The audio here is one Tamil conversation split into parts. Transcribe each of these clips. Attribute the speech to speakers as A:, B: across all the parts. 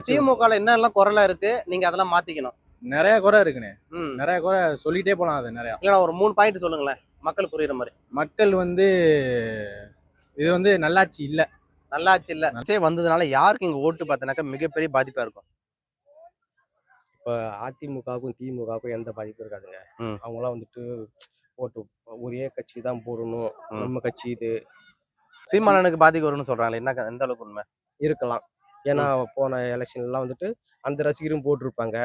A: திமுகல என்னெல்லாம் குறைலாம் இருக்கு நீங்க அதெல்லாம் மாத்திக்கணும்?
B: நிறைய குறை இருக்குண்ணே.
A: ம்.
B: நிறைய குறை சொல்லிட்டே போலாம். அது நிறையா
A: இல்ல ஒரு 3 பாயிண்ட் சொல்லுங்களேன், மக்கள் புரியுற மாதிரி.
B: மக்கள் வந்து இது வந்து நல்லாட்சி இல்ல.
A: நல்லாச்சு இல்ல வந்ததுனால யாருக்கு இங்க ஓட்டு பார்த்தனாக்கா மிகப்பெரிய பாதிப்பா இருக்கும்?
C: இப்போ அதிமுகவுக்கும் திமுகவுக்கும் எந்த பாதிப்பும் இருக்காதுங்க. அவங்களாம் வந்துட்டு ஓட்டு ஒரே கட்சி தான் போடணும், நம்ம கட்சி இது
A: சீமானனுக்கு பாதிப்பு வரும்னு சொல்றாங்களே, என்ன எந்த அளவுக்கு உண்மை?
C: இருக்கலாம். ஏன்னா போன எலெக்ஷன்லாம் வந்துட்டு அந்த ரசிகரும் போட்டிருப்பாங்க.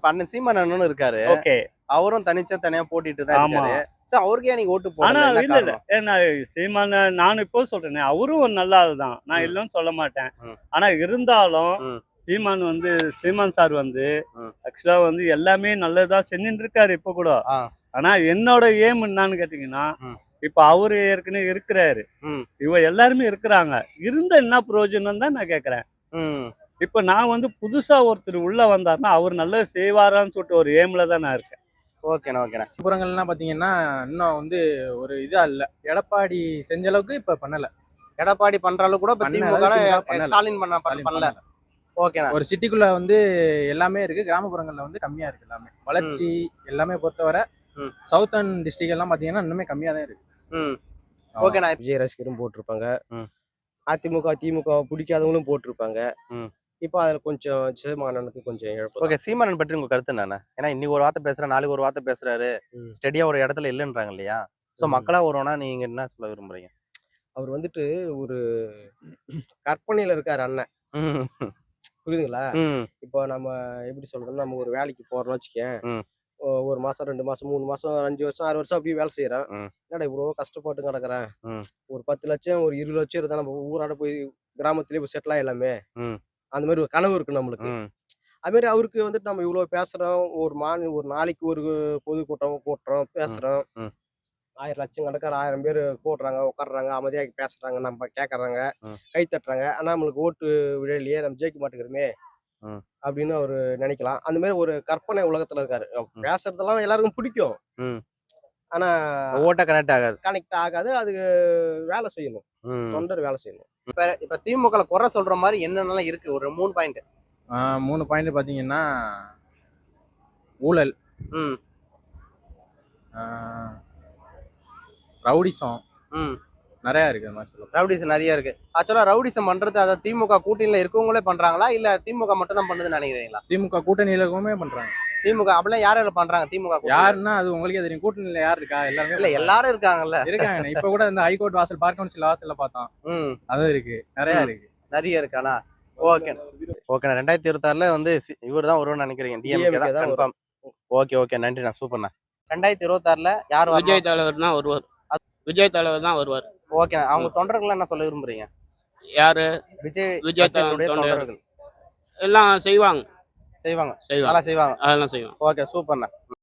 A: அண்ணன் சீமானன்னு இருக்காரு, அவரும் தனியா போட்டிட்டு தான் இருக்காரு. அவருக்கு ஏன் நீங்க ஓட்டு போடல?
D: ஏன்னா சீமான நான் இப்போ சொல்றேன், அவரும் ஒரு நல்ல ஆள் தான், நான் இல்லைன்னு சொல்ல மாட்டேன். ஆனா இருந்தாலும் சீமான் வந்து சீமான் சார் வந்து ஆக்சுவலா வந்து எல்லாமே நல்லதுதான் செஞ்சுட்டு இருக்காரு இப்ப கூட. ஆனா என்னோட ஏம் என்னன்னு கேட்டீங்கன்னா, இப்ப அவரு ஏற்கனவே இருக்கிறாரு, இவ எல்லாருமே இருக்கிறாங்க, இருந்த என்ன பிரயோஜனம் தான் நான் கேக்குறேன். இப்ப நான் வந்து புதுசா ஒருத்தர் உள்ள வந்தாருன்னா அவர் நல்லது செய்வாரான்னு சொல்லிட்டு ஒரு ஏம்ல தான் நான் இருக்கேன்.
A: ஓகேண்ணா.
B: புறங்கள்லாம் பாத்தீங்கன்னா இன்னும் வந்து ஒரு இதா இல்ல. எடப்பாடி செஞ்ச அளவுக்கு இப்ப பண்ணல.
A: எடப்பாடி பண்ற அளவுக்கு கூட ஸ்டாலின் பண்ணல. ஓகேண்ணா.
B: ஒரு சிட்டிக்குள்ள வந்து எல்லாமே இருக்கு, கிராமப்புறங்கள்ல வந்து கம்மியா இருக்கு எல்லாமே. வளர்ச்சி எல்லாமே பொறுத்தவரை சவுத்தர்ன் டிஸ்ட்ரிக்ட் எல்லாம் பாத்தீங்கன்னா இன்னுமே கம்மியா தான் இருக்கு.
A: ஓகேண்ணா.
C: விஜய் ரசிகரும் போட்டிருப்பாங்க, அதிமுக திமுக பிடிக்காதவங்களும் போட்டிருப்பாங்க. இப்போ அதுல கொஞ்சம் சீமானனுக்கு கொஞ்சம் இழப்பு.
A: ஓகே, சீமானன் பற்றி உங்க கருத்து என்னன்னா? ஏன்னா இன்னைக்கு ஒரு வார்த்தை பேசுற, நாளைக்கு ஒரு வார்த்தை பேசுறாரு, ஸ்டெடியா ஒரு இடத்துல இல்லைன்றாங்க இல்லையா? சோ மக்களா வருவோம்னா நீங்க என்ன சொல்ல விரும்புறீங்க?
C: அவர் வந்துட்டு ஒரு கற்பனையில இருக்காரு அண்ணன். புரியுதுங்களா? இப்போ நம்ம எப்படி சொல்றோம்னா, நம்ம ஒரு வேலைக்கு போறோம்னு வச்சுக்கேன், ஒரு மாசம் 2 மாசம் 3 மாசம் 5 வருஷம் 6 வருஷம் அப்படியே வேலை செய்யறேன். என்னடா இவ்வளவு கஷ்டப்பட்டு கிடக்குறேன், ஒரு 10 லட்சம் ஒரு 20 லட்சம் இருந்தா நம்ம ஊராட போய் கிராமத்திலேயே போய் செட்டில் ஆயிடலாமே, அந்த மாதிரி ஒரு கனவு இருக்கு நம்மளுக்கு. அது மாதிரி அவருக்கு வந்துட்டு நம்ம இவ்வளவு பேசுறோம், ஒரு நாளைக்கு ஒரு பொதுக்கூட்டம் கூட்டுறோம், பேசுறோம், 1000 லட்சம் கணக்கான 1000 பேர் கூடுறாங்க, உட்காடுறாங்க, அமைதியாக பேசுறாங்க, நம்ம கேட்கறாங்க, கை தட்டுறாங்க. ஆனா நம்மளுக்கு ஓட்டு விழலையே, நம்ம ஜெயிக்க மாட்டேங்கிறோமே அப்படின்னு அவரு நினைக்கலாம். அந்த மாதிரி ஒரு கற்பனை உலகத்துல இருக்காரு. பேசுறதெல்லாம் எல்லாருக்கும் பிடிக்கும், ஆனா
A: ஓட்ட கனெக்ட்
C: ஆகாது. அதுக்கு வேலை செய்யணும், தொண்டர் வேலை செய்யணும்.
A: இப்ப திமுக குறை சொல்ற மாதிரி என்னென்னலாம் இருக்கு? ஒரு 3 பாயிண்ட்.
B: 3 பாயிண்ட் பாத்தீங்கன்னா, ஊழல், ரவுடிசம் நிறைய இருக்கு.
A: ரவுடிசம் நிறைய இருக்கு. ஆக்சுவலா ரவுடிசம் பண்றது அதாவது திமுக கூட்டணியில இருக்கவங்களே பண்றாங்களா, இல்ல திமுக மட்டும் தான் பண்ணுதுன்னு நினைக்கிறீங்களா?
B: திமுக கூட்டணியில இருக்கவங்க பண்றாங்க.
A: திமுக அப்படிலாம் யாரும் பண்றாங்க? திமுக
B: யாருன்னா அது உங்களுக்கே தெரியும். கூட்டணியில யாரு இருக்கா? எல்லாருமே
A: இல்ல, எல்லாரும் இருக்காங்கல்ல.
B: இருக்காங்க. இப்ப கூட இந்த ஹைகோர்ட் வாசல், பார்க் கவுன்சில் வாசல்ல பார்த்தோம், அதுவும் இருக்கு, நிறைய இருக்கு.
A: நிறைய இருக்கானா? ஓகே ஓகேண்ணா. 2026ல வந்து இவர் தான் வரும்னு நினைக்கிறீங்க? டிஎம்கே தான் கன்ஃபார்ம். ஓகே நன்றிண்ணா, சூப்பர்ண்ணா. 2026ல யார்?
E: விஜய் தலைவர் தான் வருவார். விஜய் தலைவர் தான் வருவார்.
A: ஓகே, அவங்க தொண்டர்கள் என்ன சொல்ல விரும்புறீங்க?
E: யாரு?
A: விஜய் தொண்டர்கள்
E: எல்லாம் செய்வாங்க.
A: அதெல்லாம் செய்வாங்க.
E: ஓகே, சூப்பர்ண்ணா.